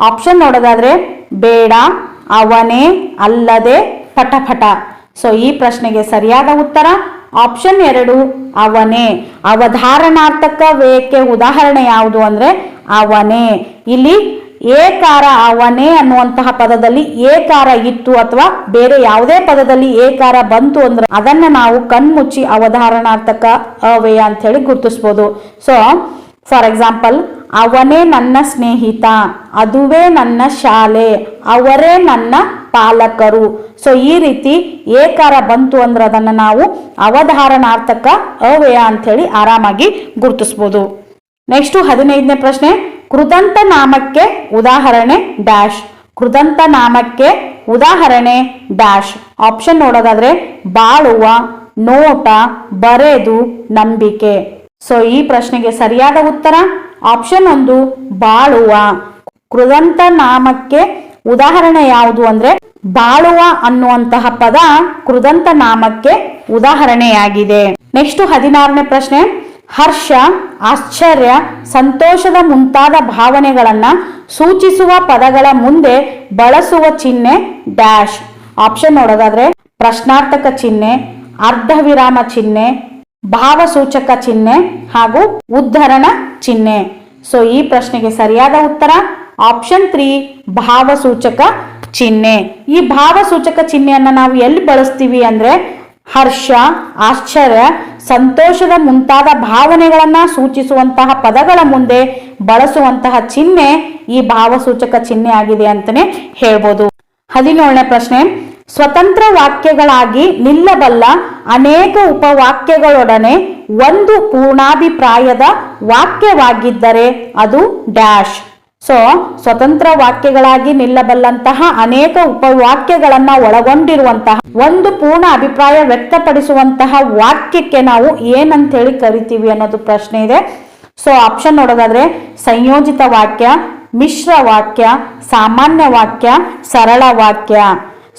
ಆಪ್ಷನ್ ನೋಡೋದಾದ್ರೆ ಬೇಡ, ಅವನೇ, ಅಲ್ಲದೆ, ಪಟಪಟ. ಸೊ ಈ ಪ್ರಶ್ನೆಗೆ ಸರಿಯಾದ ಉತ್ತರ ಆಪ್ಷನ್ 2 ಅವನೇ. ಅವಧಾರಣಾರ್ಥಕ ವ್ಯಯಕ್ಕೆ ಉದಾಹರಣೆ ಯಾವುದು ಅಂದ್ರೆ ಅವನೇ. ಇಲ್ಲಿ ಏಕಾರ ಅವನೇ ಅನ್ನುವಂತಹ ಪದದಲ್ಲಿ ಏಕಾರ ಇತ್ತು ಅಥವಾ ಬೇರೆ ಯಾವುದೇ ಪದದಲ್ಲಿ ಏಕಾರ ಬಂತು ಅಂದ್ರೆ ಅದನ್ನ ನಾವು ಕಣ್ಮುಚ್ಚಿ ಅವಧಾರಣಾರ್ಥಕ ಅವ್ಯಯ ಅಂತ ಹೇಳಿ ಗುರುತಿಸ್ಬೋದು. ಸೊ ಫಾರ್ ಎಕ್ಸಾಂಪಲ್, ಅವನೇ ನನ್ನ ಸ್ನೇಹಿತ, ಅದುವೇ ನನ್ನ ಶಾಲೆ, ಅವರೇ ನನ್ನ ಪಾಲಕರು. ಸೊ ಈ ರೀತಿ ಏಕಾರ ಬಂತು ಅಂದ್ರೆ ಅದನ್ನ ನಾವು ಅವಧಾರಣಾರ್ಥಕ ಅವ್ಯಯ ಅಂತ ಹೇಳಿ ಆರಾಮಾಗಿ ಗುರುತಿಸ್ಬೋದು. ನೆಕ್ಸ್ಟ್ 15ನೇ ಪ್ರಶ್ನೆ, ಕೃದಂತ ನಾಮಕ್ಕೆ ಉದಾಹರಣೆ ಡ್ಯಾಶ್. ಕೃದಂತ ನಾಮಕ್ಕೆ ಉದಾಹರಣೆ ಡ್ಯಾಶ್. ಆಪ್ಷನ್ ನೋಡೋದಾದ್ರೆ ಬಾಳುವ, ನೋಟ, ಬರೆದು, ನಂಬಿಕೆ. ಸೊ ಈ ಪ್ರಶ್ನೆಗೆ ಸರಿಯಾದ ಉತ್ತರ ಆಪ್ಷನ್ 1 ಬಾಳುವ. ಕೃದಂತ ನಾಮಕ್ಕೆ ಉದಾಹರಣೆ ಯಾವುದು ಅಂದ್ರೆ ಬಾಳುವ ಅನ್ನುವಂತಹ ಪದ ಕೃದಂತ ನಾಮಕ್ಕೆ ಉದಾಹರಣೆಯಾಗಿದೆ. ನೆಕ್ಸ್ಟ್ 16ನೇ ಪ್ರಶ್ನೆ, ಹರ್ಷ, ಆಶ್ಚರ್ಯ, ಸಂತೋಷದ ಮುಂತಾದ ಭಾವನೆಗಳನ್ನ ಸೂಚಿಸುವ ಪದಗಳ ಮುಂದೆ ಬಳಸುವ ಚಿಹ್ನೆ ಡ್ಯಾಶ್. ಆಪ್ಷನ್ ನೋಡೋದಾದ್ರೆ ಪ್ರಶ್ನಾರ್ಥಕ ಚಿಹ್ನೆ, ಅರ್ಧ ವಿರಾಮ ಚಿಹ್ನೆ, ಭಾವಸೂಚಕ ಚಿಹ್ನೆ ಹಾಗೂ ಉದ್ಧರಣ ಚಿಹ್ನೆ. ಸೊ ಈ ಪ್ರಶ್ನೆಗೆ ಸರಿಯಾದ ಉತ್ತರ ಆಪ್ಷನ್ 3 ಭಾವಸೂಚಕ ಚಿಹ್ನೆ. ಈ ಭಾವಸೂಚಕ ಚಿಹ್ನೆಯನ್ನ ನಾವು ಎಲ್ಲಿ ಬಳಸ್ತೀವಿ ಅಂದ್ರೆ ಹರ್ಷ, ಆಶ್ಚರ್ಯ, ಸಂತೋಷದ ಮುಂತಾದ ಭಾವನೆಗಳನ್ನ ಸೂಚಿಸುವಂತಹ ಪದಗಳ ಮುಂದೆ ಬಳಸುವಂತಹ ಚಿಹ್ನೆ ಈ ಭಾವಸೂಚಕ ಚಿಹ್ನೆ ಆಗಿದೆ ಅಂತಾನೆ ಹೇಳ್ಬೋದು. 17ನೇ ಪ್ರಶ್ನೆ, ಸ್ವತಂತ್ರ ವಾಕ್ಯಗಳಾಗಿ ನಿಲ್ಲಬಲ್ಲ ಅನೇಕ ಉಪವಾಕ್ಯಗಳೊಡನೆ ಒಂದು ಪೂರ್ಣಾಭಿಪ್ರಾಯದ ವಾಕ್ಯವಾಗಿದ್ದರೆ ಅದು ಡ್ಯಾಶ್. ಸೊ ಸ್ವತಂತ್ರ ವಾಕ್ಯಗಳಾಗಿ ನಿಲ್ಲಬಲ್ಲಂತಹ ಅನೇಕ ಉಪವಾಕ್ಯಗಳನ್ನ ಒಳಗೊಂಡಿರುವಂತಹ ಒಂದು ಪೂರ್ಣ ಅಭಿಪ್ರಾಯ ವ್ಯಕ್ತಪಡಿಸುವಂತಹ ವಾಕ್ಯಕ್ಕೆ ನಾವು ಏನಂತ ಹೇಳಿ ಕರಿತೀವಿ ಅನ್ನೋದು ಪ್ರಶ್ನೆ ಇದೆ. ಸೊ ಆಪ್ಷನ್ ನೋಡೋದಾದ್ರೆ ಸಂಯೋಜಿತ ವಾಕ್ಯ, ಮಿಶ್ರ ವಾಕ್ಯ, ಸಾಮಾನ್ಯ ವಾಕ್ಯ, ಸರಳ ವಾಕ್ಯ.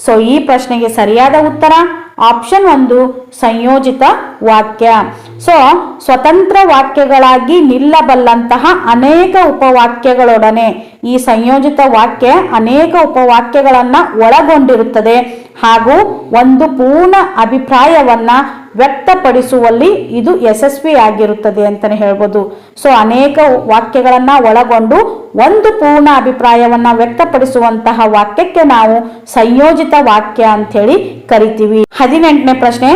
ಸೊ ಈ ಪ್ರಶ್ನೆಗೆ ಸರಿಯಾದ ಉತ್ತರ ಆಪ್ಷನ್ 1 ಸಂಯೋಜಿತ ವಾಕ್ಯ. ಸೊ ಸ್ವತಂತ್ರ ವಾಕ್ಯಗಳಾಗಿ ನಿಲ್ಲಬಲ್ಲಂತಹ ಅನೇಕ ಉಪವಾಕ್ಯಗಳೊಡನೆ ಈ ಸಂಯೋಜಿತ ವಾಕ್ಯ ಅನೇಕ ಉಪವಾಕ್ಯಗಳನ್ನ ಒಳಗೊಂಡಿರುತ್ತದೆ ಹಾಗೂ ಒಂದು ಪೂರ್ಣ ಅಭಿಪ್ರಾಯವನ್ನ ವ್ಯಕ್ತಪಡಿಸುವಲ್ಲಿ ಇದು ಯಶಸ್ವಿಯಾಗಿರುತ್ತದೆ ಅಂತಾನೆ ಹೇಳ್ಬೋದು. ಸೊ ಅನೇಕ ವಾಕ್ಯಗಳನ್ನ ಒಳಗೊಂಡು ಒಂದು ಪೂರ್ಣ ಅಭಿಪ್ರಾಯವನ್ನ ವ್ಯಕ್ತಪಡಿಸುವಂತಹ ವಾಕ್ಯಕ್ಕೆ ನಾವು ಸಂಯೋಜಿತ ವಾಕ್ಯ ಅಂತ ಹೇಳಿ ಕರಿತೀವಿ. 18ನೇ ಪ್ರಶ್ನೆ,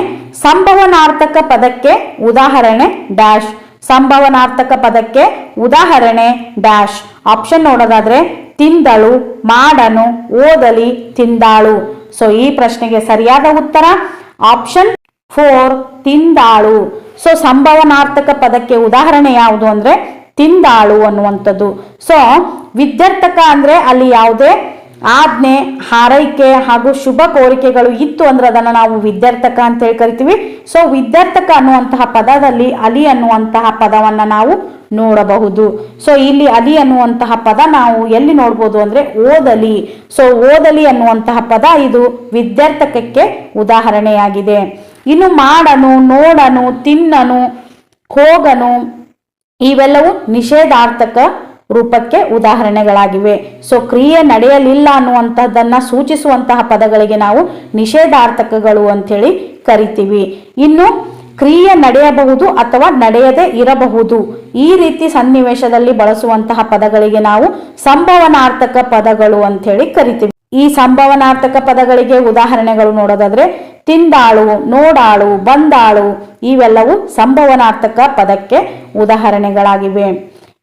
ಸಂಭವನಾರ್ಥಕ ಪದಕ್ಕೆ ಉದಾಹರಣೆ ಡ್ಯಾಶ್. ಸಂಭವನಾರ್ಥಕ ಪದಕ್ಕೆ ಉದಾಹರಣೆ ಡ್ಯಾಶ್. ಆಪ್ಷನ್ ನೋಡೋದಾದ್ರೆ ತಿಂದಳು, ಮಾಡನು, ಓದಲಿ, ತಿಂದಾಳು. ಸೊ ಈ ಪ್ರಶ್ನೆಗೆ ಸರಿಯಾದ ಉತ್ತರ ಆಪ್ಷನ್ 4 ತಿಂದಾಳು. ಸೊ ಸಂಭವನಾರ್ಥಕ ಪದಕ್ಕೆ ಉದಾಹರಣೆ ಯಾವುದು ಅಂದ್ರೆ ತಿಂದಾಳು ಅನ್ನುವಂಥದ್ದು. ಸೊ ವಿದ್ಯಾರ್ಥಕ ಅಂದ್ರೆ ಅಲ್ಲಿ ಯಾವುದೇ ಆಜ್ಞೆ, ಹಾರೈಕೆ ಹಾಗೂ ಶುಭ ಕೋರಿಕೆಗಳು ಇತ್ತು ಅಂದ್ರೆ ಅದನ್ನ ನಾವು ವಿದ್ಯಾರ್ಥಕ ಅಂತ ಹೇಳಿ ಕರಿತೀವಿ. ಸೊ ವಿದ್ಯಾರ್ಥಕ ಅನ್ನುವಂತಹ ಪದದಲ್ಲಿ ಅಲಿ ಅನ್ನುವಂತಹ ಪದವನ್ನ ನಾವು ನೋಡಬಹುದು. ಸೊ ಇಲ್ಲಿ ಅಲಿ ಅನ್ನುವಂತಹ ಪದ ನಾವು ಎಲ್ಲಿ ನೋಡ್ಬೋದು ಅಂದ್ರೆ ಓದಲಿ. ಸೊ ಓದಲಿ ಅನ್ನುವಂತಹ ಪದ ಇದು ವಿದ್ಯಾರ್ಥಕಕ್ಕೆ ಉದಾಹರಣೆಯಾಗಿದೆ. ಇನ್ನು ಮಾಡನು, ನೋಡನು, ತಿನ್ನನು, ಹೋಗನು ಇವೆಲ್ಲವೂ ನಿಷೇಧಾರ್ಥಕ ರೂಪಕ್ಕೆ ಉದಾಹರಣೆಗಳಾಗಿವೆ. ಸೊ ಕ್ರಿಯೆ ನಡೆಯಲಿಲ್ಲ ಅನ್ನುವಂಥದ್ದನ್ನ ಸೂಚಿಸುವಂತಹ ಪದಗಳಿಗೆ ನಾವು ನಿಷೇಧಾರ್ಥಕಗಳು ಅಂತೇಳಿ ಕರಿತೀವಿ. ಇನ್ನು ಕ್ರಿಯೆ ನಡೆಯಬಹುದು ಅಥವಾ ನಡೆಯದೇ ಇರಬಹುದು ಈ ರೀತಿ ಸನ್ನಿವೇಶದಲ್ಲಿ ಬಳಸುವಂತಹ ಪದಗಳಿಗೆ ನಾವು ಸಂಭವನಾರ್ಥಕ ಪದಗಳು ಅಂತ ಹೇಳಿ ಕರಿತೀವಿ. ಈ ಸಂಭವನಾರ್ಥಕ ಪದಗಳಿಗೆ ಉದಾಹರಣೆಗಳು ನೋಡೋದಾದ್ರೆ ತಿಂದಾಳು, ನೋಡಾಳು, ಬಂದಾಳು ಇವೆಲ್ಲವೂ ಸಂಭವನಾರ್ಥಕ ಪದಕ್ಕೆ ಉದಾಹರಣೆಗಳಾಗಿವೆ.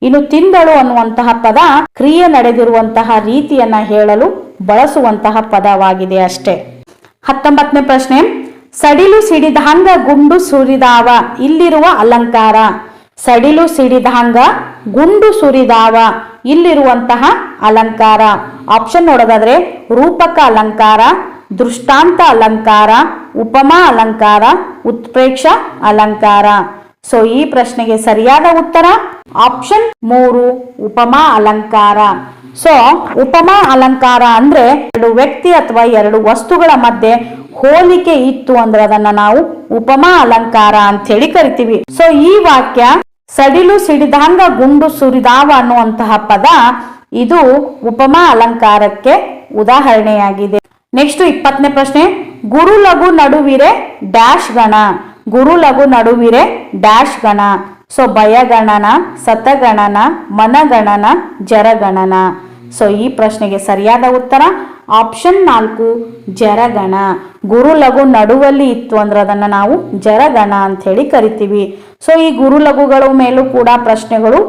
ಇನ್ನು ತಿಂದಳು ಅನ್ನುವಂತಹ ಪದ ಕ್ರಿಯೆ ನಡೆದಿರುವಂತಹ ರೀತಿಯನ್ನ ಹೇಳಲು ಬಳಸುವಂತಹ ಪದವಾಗಿದೆ ಅಷ್ಟೇ. 19ನೇ ಪ್ರಶ್ನೆ, ಸಡಿಲು ಸಿಡಿದಾಂಗ ಗುಂಡು ಸುರಿದಾವ ಇಲ್ಲಿರುವ ಅಲಂಕಾರ. ಸಡಿಲು ಸಿಡಿದಾಂಗ ಗುಂಡು ಸುರಿದಾವ ಇಲ್ಲಿರುವಂತಹ ಅಲಂಕಾರ. ಆಪ್ಷನ್ ನೋಡೋದಾದ್ರೆ ರೂಪಕ ಅಲಂಕಾರ, ದೃಷ್ಟಾಂತ ಅಲಂಕಾರ, ಉಪಮಾ ಅಲಂಕಾರ, ಉತ್ಪ್ರೇಕ್ಷ ಅಲಂಕಾರ. ಸೊ ಈ ಪ್ರಶ್ನೆಗೆ ಸರಿಯಾದ ಉತ್ತರ ಆಪ್ಷನ್ 3 ಉಪಮಾ ಅಲಂಕಾರ. ಸೊ ಉಪಮಾ ಅಲಂಕಾರ ಅಂದ್ರೆ ಎರಡು ವ್ಯಕ್ತಿ ಅಥವಾ ಎರಡು ವಸ್ತುಗಳ ಮಧ್ಯೆ ಹೋಲಿಕೆ ಇತ್ತು ಅಂದ್ರೆ ಅದನ್ನ ನಾವು ಉಪಮಾ ಅಲಂಕಾರ ಅಂತ ಹೇಳಿ ಕರಿತೀವಿ. ಸೊ ಈ ವಾಕ್ಯ ಸಡಿಲು ಸಿಡಿದಾಂಗ ಗುಂಡು ಸುರಿದಾವ ಅನ್ನುವಂತಹ ಪದ ಇದು ಉಪಮಾ ಅಲಂಕಾರಕ್ಕೆ ಉದಾಹರಣೆಯಾಗಿದೆ. ನೆಕ್ಸ್ಟ್ 20ನೇ ಪ್ರಶ್ನೆ, ಗುರು ಲಘು ನಡುವಿರೆ ಡ್ಯಾಶ್ ಗಣ. ಗುರು ಲಘು ನಡುವಿರೆ ಡ್ಯಾಶ್ ಗಣ. ಸೊ ಭಯಗಣನ, ಸತಗಣನ, ಮನಗಣನ, ಜರಗಣನ. ಸೊ ಈ ಪ್ರಶ್ನೆಗೆ ಸರಿಯಾದ ಉತ್ತರ ಆಪ್ಷನ್ 4 ಜರಗಣ. ಗುರು ಲಘು ನಡುವಲ್ಲಿ ಇತ್ತು ಅಂದ್ರೆ ಅದನ್ನ ನಾವು ಜರಗಣ ಅಂತ ಹೇಳಿ ಕರಿತೀವಿ. ಸೊ ಈ ಗುರು ಲಘುಗಳ ಮೇಲೂ ಕೂಡ ಪ್ರಶ್ನೆಗಳು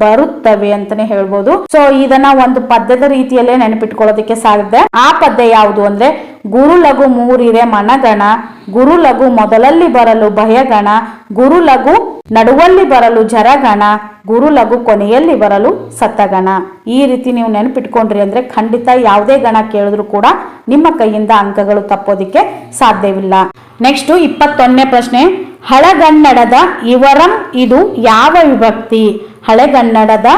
ಬರುತ್ತವೆ ಅಂತಾನೆ ಹೇಳ್ಬೋದು. ಸೊ ಇದನ್ನ ಒಂದು ಪದ್ಯದ ರೀತಿಯಲ್ಲೇ ನೆನಪಿಟ್ಕೊಳ್ಳೋದಕ್ಕೆ ಸಾಧ್ಯ. ಆ ಪದ್ಯ ಯಾವುದು ಅಂದ್ರೆ ಗುರು ಲಘು ಮೂರಿರೆ ಮನಗಣ, ಗುರು ಲಘು ಮೊದಲಲ್ಲಿ ಬರಲು ಭಯಗಣ, ಗುರು ಲಘು ನಡುವಲ್ಲಿ ಬರಲು ಜರಗಣ, ಗುರು ಲಘು ಕೊನೆಯಲ್ಲಿ ಬರಲು ಸತಗಣ. ಈ ರೀತಿ ನೀವು ನೆನಪಿಟ್ಕೊಂಡ್ರಿ ಅಂದ್ರೆ ಖಂಡಿತ ಯಾವುದೇ ಗಣ ಕೇಳಿದ್ರು ಕೂಡ ನಿಮ್ಮ ಕೈಯಿಂದ ಅಂಕಗಳು ತಪ್ಪೋದಿಕ್ಕೆ ಸಾಧ್ಯವಿಲ್ಲ. ನೆಕ್ಸ್ಟ್ 21ನೇ ಪ್ರಶ್ನೆ, ಹಳಗನ್ನಡದ ಇವರಂ ಇದು ಯಾವ ವಿಭಕ್ತಿ. ಹಳೆಗನ್ನಡದ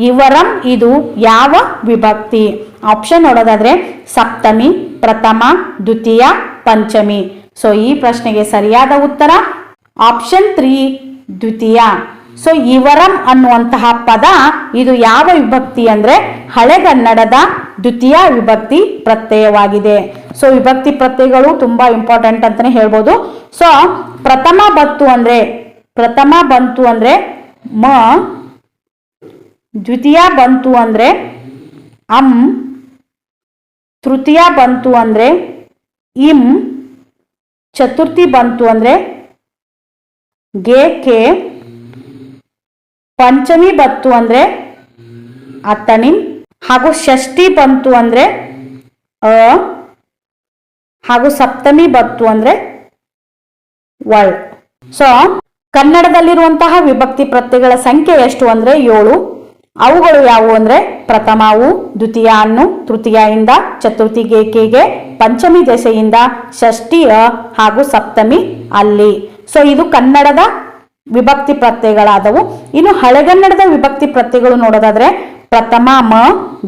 ಇವರಂ ಇದು ಯಾವ ವಿಭಕ್ತಿ. ಆಪ್ಷನ್ ನೋಡೋದಾದ್ರೆ ಸಪ್ತಮಿ, ಪ್ರಥಮ, ದ್ವಿತೀಯ, ಪಂಚಮಿ. ಸೊ ಈ ಪ್ರಶ್ನೆಗೆ ಸರಿಯಾದ ಉತ್ತರ ಆಪ್ಷನ್ 3 ದ್ವಿತೀಯ. ಸೊ ಇವರಂ ಅನ್ನುವಂತಹ ಪದ ಇದು ಯಾವ ವಿಭಕ್ತಿ ಅಂದ್ರೆ ಹಳೆಗನ್ನಡದ ದ್ವಿತೀಯ ವಿಭಕ್ತಿ ಪ್ರತ್ಯಯವಾಗಿದೆ. ಸೊ ವಿಭಕ್ತಿ ಪ್ರತ್ಯಯಗಳು ತುಂಬಾ ಇಂಪಾರ್ಟೆಂಟ್ ಅಂತಾನೆ ಹೇಳ್ಬೋದು. ಸೊ ಪ್ರಥಮ ಬಂತು ಅಂದ್ರೆ ಮ, ದ್ವಿತೀಯ ಬಂತು ಅಂದ್ರೆ ಅಂ, ತೃತೀಯ ಬಂತು ಅಂದ್ರೆ ಇಂ, ಚತುರ್ಥಿ ಬಂತು ಅಂದ್ರೆ ಗೆ ಕೆ, ಪಂಚಮಿ ಬಂತು ಅಂದ್ರೆ ಅತ್ತಣಿಂ, ಹಾಗೂ ಷಷ್ಠಿ ಬಂತು ಅಂದ್ರೆ ಅ, ಹಾಗೂ ಸಪ್ತಮಿ ಬಂತು ಅಂದ್ರೆ ವಳ್. ಸೊ ಕನ್ನಡದಲ್ಲಿರುವಂತಹ ವಿಭಕ್ತಿ ಪ್ರತ್ಯಯಗಳ ಸಂಖ್ಯೆ ಎಷ್ಟು ಅಂದ್ರೆ 7. ಅವುಗಳು ಯಾವುವು ಅಂದ್ರೆ ಪ್ರಥಮವು ದ್ವಿತೀಯ ಅನ್ನು, ತೃತೀಯ ಇಂದ ಚತುರ್ಥಿ ಗೆ ಕೆಗೆ, ಪಂಚಮಿ ದೆಸೆಯಿಂದ ಷಷ್ಠಿ ಅ, ಹಾಗೂ ಸಪ್ತಮಿ ಅಲ್ಲಿ. ಸೊ ಇದು ಕನ್ನಡದ ವಿಭಕ್ತಿ ಪ್ರತ್ಯಯಗಳಾದವು. ಇನ್ನು ಹಳೆಗನ್ನಡದ ವಿಭಕ್ತಿ ಪ್ರತ್ಯಯಗಳು ನೋಡೋದಾದ್ರೆ ಪ್ರಥಮ ಮ,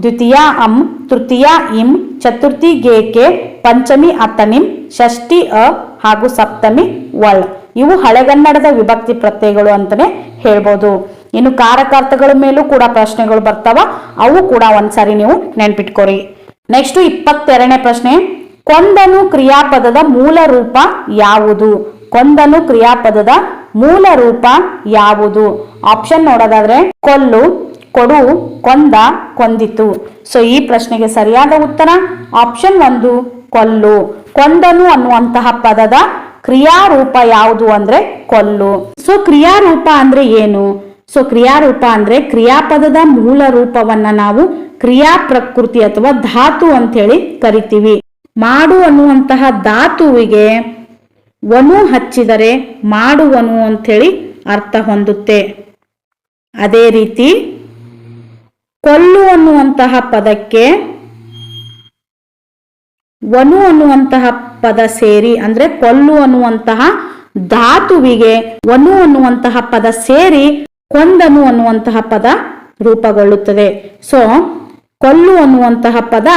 ದ್ವಿತೀಯ ಅಂ, ತೃತೀಯ ಇಂ, ಚತುರ್ಥಿ ಗೆ ಕೆ, ಪಂಚಮಿ ಅತ್ತಣಿಂ, ಷಷ್ಠಿ ಅ, ಹಾಗೂ ಸಪ್ತಮಿ ವಳ್. ಇವು ಹಳೆಗನ್ನಡದ ವಿಭಕ್ತಿ ಪ್ರತ್ಯಯಗಳು ಅಂತಾನೆ ಹೇಳ್ಬೋದು. ಇನ್ನು ಕಾರಕಾರ್ಥಗಳ ಮೇಲೂ ಕೂಡ ಪ್ರಶ್ನೆಗಳು ಬರ್ತಾವ, ಅವು ಕೂಡ ಒಂದ್ಸಾರಿ ನೀವು ನೆನ್ಪಿಟ್ಕೋರಿ. ನೆಕ್ಸ್ಟ್ 22ನೇ ಪ್ರಶ್ನೆ, ಕೊಂದನು ಕ್ರಿಯಾಪದದ ಮೂಲ ರೂಪ ಯಾವುದು? ಕೊಂದನು ಕ್ರಿಯಾಪದದ ಮೂಲ ರೂಪ ಯಾವುದು? ಆಪ್ಷನ್ ನೋಡೋದಾದ್ರೆ ಕೊಲ್ಲು, ಕೊಡು, ಕೊಂದ, ಕೊಂದಿತು. ಸೊ ಈ ಪ್ರಶ್ನೆಗೆ ಸರಿಯಾದ ಉತ್ತರ ಆಪ್ಷನ್ 1 ಕೊಲ್ಲು. ಕೊಂದನು ಅನ್ನುವಂತಹ ಪದದ ಕ್ರಿಯಾರೂಪ ಯಾವುದು ಅಂದ್ರೆ ಕೊಲ್ಲು. ಸೊ ಕ್ರಿಯಾರೂಪ ಅಂದ್ರೆ ಏನು? ಸೊ ಕ್ರಿಯಾರೂಪ ಅಂದ್ರೆ ಕ್ರಿಯಾಪದದ ಮೂಲ ರೂಪವನ್ನ ನಾವು ಕ್ರಿಯಾ ಪ್ರಕೃತಿ ಅಥವಾ ಧಾತು ಅಂತ ಹೇಳಿ ಕರಿತೀವಿ. ಮಾಡು ಅನ್ನುವಂತಹ ಧಾತುವಿಗೆ ವನು ಹಚ್ಚಿದರೆ ಮಾಡುವನು ಅಂತ ಹೇಳಿ ಅರ್ಥ ಹೊಂದುತ್ತೆ. ಅದೇ ರೀತಿ ಕೊಲ್ಲು ಅನ್ನುವಂತಹ ಪದಕ್ಕೆ ವನು ಅನ್ನುವಂತಹ ಪದ ಸೇರಿ ಅಂದ್ರೆ ಕೊಲ್ಲು ಅನ್ನುವಂತಹ ಧಾತುವಿಗೆ ವನು ಅನ್ನುವಂತಹ ಪದ ಸೇರಿ ಕೊಂದನು ಅನ್ನುವಂತಹ ಪದ ರೂಪುಗೊಳ್ಳುತ್ತದೆ. ಸೊ ಕೊಲ್ಲು ಅನ್ನುವಂತಹ ಪದ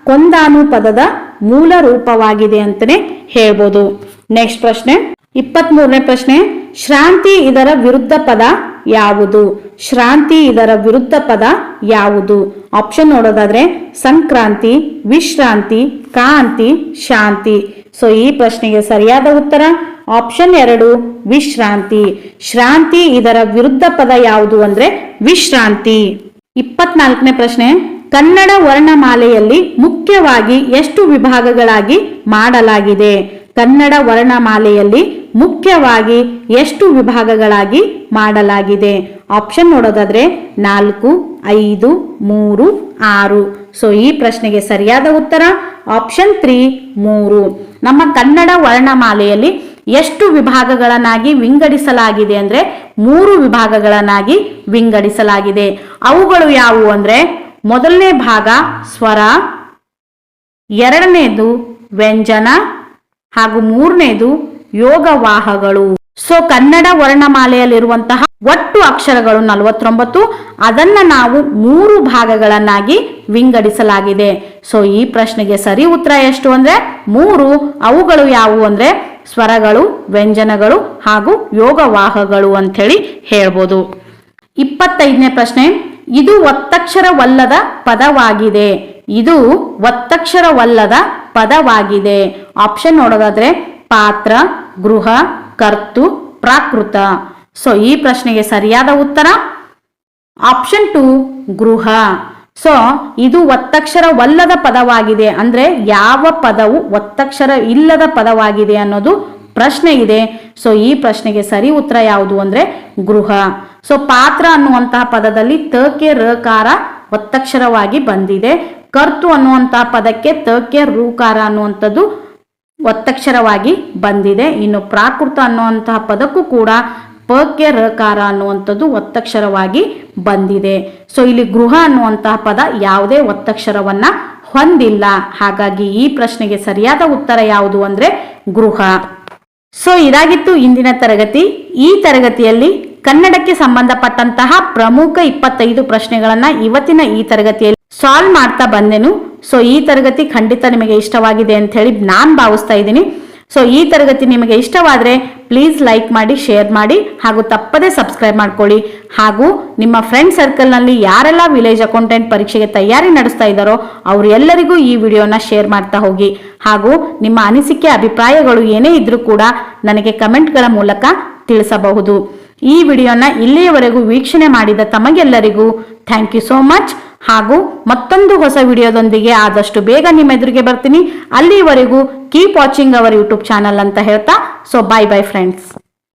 ಕೊಂದಾನು ಪದದ ಮೂಲ ರೂಪವಾಗಿದೆ ಅಂತಾನೆ ಹೇಳ್ಬೋದು. ನೆಕ್ಸ್ಟ್ ಪ್ರಶ್ನೆ 23ನೇ ಪ್ರಶ್ನೆ, ಶ್ರಾಂತಿ ಇದರ ವಿರುದ್ಧ ಪದ ಯಾವುದು? ಶ್ರಾಂತಿ ಇದರ ವಿರುದ್ಧ ಪದ ಯಾವುದು? ಆಪ್ಷನ್ ನೋಡೋದಾದ್ರೆ ಸಂಕ್ರಾಂತಿ, ವಿಶ್ರಾಂತಿ, ಕಾಂತಿ, ಶಾಂತಿ. ಸೊ ಈ ಪ್ರಶ್ನೆಗೆ ಸರಿಯಾದ ಉತ್ತರ ಆಪ್ಷನ್ 2 ವಿಶ್ರಾಂತಿ. ಶ್ರಾಂತಿ ಇದರ ವಿರುದ್ಧ ಪದ ಯಾವುದು ಅಂದ್ರೆ ವಿಶ್ರಾಂತಿ. 24ನೇ ಪ್ರಶ್ನೆ, ಕನ್ನಡ ವರ್ಣಮಾಲೆಯಲ್ಲಿ ಮುಖ್ಯವಾಗಿ ಎಷ್ಟು ವಿಭಾಗಗಳಾಗಿ ಮಾಡಲಾಗಿದೆ? ಕನ್ನಡ ವರ್ಣಮಾಲೆಯಲ್ಲಿ ಮುಖ್ಯವಾಗಿ ಎಷ್ಟು ವಿಭಾಗಗಳಾಗಿ ಮಾಡಲಾಗಿದೆ? ಆಪ್ಷನ್ ನೋಡೋದಾದ್ರೆ 4, 5, 3, 6. ಸೊ ಈ ಪ್ರಶ್ನೆಗೆ ಸರಿಯಾದ ಉತ್ತರ ಆಪ್ಷನ್ 3 3. ನಮ್ಮ ಕನ್ನಡ ವರ್ಣಮಾಲೆಯಲ್ಲಿ ಎಷ್ಟು ವಿಭಾಗಗಳನ್ನಾಗಿ ವಿಂಗಡಿಸಲಾಗಿದೆ ಅಂದ್ರೆ 3 ವಿಭಾಗಗಳನ್ನಾಗಿ ವಿಂಗಡಿಸಲಾಗಿದೆ. ಅವುಗಳು ಯಾವುವು ಅಂದ್ರೆ ಮೊದಲನೇ ಭಾಗ ಸ್ವರ, ಎರಡನೇದು ವ್ಯಂಜನ, ಹಾಗೂ ಮೂರನೇದು ಯೋಗವಾಹಗಳು. ಸೊ ಕನ್ನಡ ವರ್ಣಮಾಲೆಯಲ್ಲಿರುವಂತಹ ಒಟ್ಟು ಅಕ್ಷರಗಳು 49. ಅದನ್ನ ನಾವು 3 ಭಾಗಗಳನ್ನಾಗಿ ವಿಂಗಡಿಸಲಾಗಿದೆ. ಸೊ ಈ ಪ್ರಶ್ನೆಗೆ ಸರಿ ಉತ್ತರ ಎಷ್ಟು ಅಂದ್ರೆ 3. ಅವುಗಳು ಯಾವುವು ಅಂದ್ರೆ ಸ್ವರಗಳು, ವ್ಯಂಜನಗಳು ಹಾಗೂ ಯೋಗವಾಹಗಳು ಅಂತ ಹೇಳಿ ಹೇಳ್ಬೋದು. 25ನೇ ಪ್ರಶ್ನೆ, ಇದು ಒತ್ತಕ್ಷರವಲ್ಲದ ಪದವಾಗಿದೆ. ಇದು ಒತ್ತಕ್ಷರವಲ್ಲದ ಪದವಾಗಿದೆ. ಆಪ್ಷನ್ ನೋಡೋದಾದ್ರೆ ಪಾತ್ರ, ಗೃಹ, ಕರ್ತು, ಪ್ರಾಕೃತ. ಸೊ ಈ ಪ್ರಶ್ನೆಗೆ ಸರಿಯಾದ ಉತ್ತರ ಆಪ್ಷನ್ 2 ಗೃಹ. ಸೊ ಇದು ಒತ್ತಕ್ಷರವಲ್ಲದ ಪದವಾಗಿದೆ ಅಂದ್ರೆ ಯಾವ ಪದವು ಒತ್ತಕ್ಷರ ಇಲ್ಲದ ಪದವಾಗಿದೆ ಅನ್ನೋದು ಪ್ರಶ್ನೆ ಇದೆ. ಸೊ ಈ ಪ್ರಶ್ನೆಗೆ ಸರಿ ಉತ್ತರ ಯಾವುದು ಅಂದ್ರೆ ಗೃಹ. ಸೊ ಪಾತ್ರ ಅನ್ನುವಂತಹ ಪದದಲ್ಲಿ ತಕ್ಕೆ ರಕಾರ ಒತ್ತಕ್ಷರವಾಗಿ ಬಂದಿದೆ. ಕರ್ತು ಅನ್ನುವಂತಹ ಪದಕ್ಕೆ ತಕ್ಕೆ ರೂಕಾರ ಅನ್ನುವಂಥದ್ದು ಒತ್ತಕ್ಷರವಾಗಿ ಬಂದಿದೆ. ಇನ್ನು ಪ್ರಾಕೃತ ಅನ್ನುವಂತಹ ಪದಕ್ಕೂ ಕೂಡ ಪಕ್ಕೆ ರಕಾರ ಅನ್ನುವಂಥದ್ದು ಒತ್ತಕ್ಷರವಾಗಿ ಬಂದಿದೆ. ಸೊ ಇಲ್ಲಿ ಗೃಹ ಅನ್ನುವಂತಹ ಪದ ಯಾವುದೇ ಒತ್ತಕ್ಷರವನ್ನ ಹೊಂದಿಲ್ಲ. ಹಾಗಾಗಿ ಈ ಪ್ರಶ್ನೆಗೆ ಸರಿಯಾದ ಉತ್ತರ ಯಾವುದು ಅಂದ್ರೆ ಗೃಹ. ಸೊ ಇದಾಗಿತ್ತು ಇಂದಿನ ತರಗತಿ. ಈ ತರಗತಿಯಲ್ಲಿ ಕನ್ನಡಕ್ಕೆ ಸಂಬಂಧಪಟ್ಟಂತಹ ಪ್ರಮುಖ 25 ಪ್ರಶ್ನೆಗಳನ್ನ ಇವತ್ತಿನ ಈ ತರಗತಿಯಲ್ಲಿ ಸಾಲ್ವ್ ಮಾಡ್ತಾ ಬಂದೆನು. ಸೊ ಈ ತರಗತಿ ಖಂಡಿತ ನಿಮಗೆ ಇಷ್ಟವಾಗಿದೆ ಅಂತ ಹೇಳಿ ನಾನು ಭಾವಿಸ್ತಾ ಇದ್ದೀನಿ. ಸೊ ಈ ತರಗತಿ ನಿಮಗೆ ಇಷ್ಟವಾದರೆ ಪ್ಲೀಸ್ ಲೈಕ್ ಮಾಡಿ, ಶೇರ್ ಮಾಡಿ ಹಾಗೂ ತಪ್ಪದೇ ಸಬ್ಸ್ಕ್ರೈಬ್ ಮಾಡ್ಕೊಳ್ಳಿ. ಹಾಗೂ ನಿಮ್ಮ ಫ್ರೆಂಡ್ ಸರ್ಕಲ್ನಲ್ಲಿ ಯಾರೆಲ್ಲ ವಿಲೇಜ್ ಅಕೌಂಟೆಂಟ್ ಪರೀಕ್ಷೆಗೆ ತಯಾರಿ ನಡೆಸ್ತಾ ಇದ್ದಾರೋ ಅವರು ಎಲ್ಲರಿಗೂ ಈ ವಿಡಿಯೋನ ಶೇರ್ ಮಾಡ್ತಾ ಹೋಗಿ. ಹಾಗೂ ನಿಮ್ಮ ಅನಿಸಿಕೆ ಅಭಿಪ್ರಾಯಗಳು ಏನೇ ಇದ್ರೂ ಕೂಡ ನನಗೆ ಕಮೆಂಟ್ಗಳ ಮೂಲಕ ತಿಳಿಸಬಹುದು. ಈ ವಿಡಿಯೋನ ಇಲ್ಲಿಯವರೆಗೂ ವೀಕ್ಷಣೆ ಮಾಡಿದ ತಮಗೆಲ್ಲರಿಗೂ ಥ್ಯಾಂಕ್ ಯು ಸೋ ಮಚ್. ಹಾಗೂ ಮತ್ತೊಂದು ಹೊಸ ವಿಡಿಯೋದೊಂದಿಗೆ ಆದಷ್ಟು ಬೇಗ ನಿಮ್ಮ ಎದುರಿಗೆ ಬರ್ತೀನಿ. ಅಲ್ಲಿವರೆಗೂ keep watching our YouTube channel ಅಂತ ಹೇಳ್ತಾ, ಸೊ ಬೈ ಬೈ ಫ್ರೆಂಡ್ಸ್.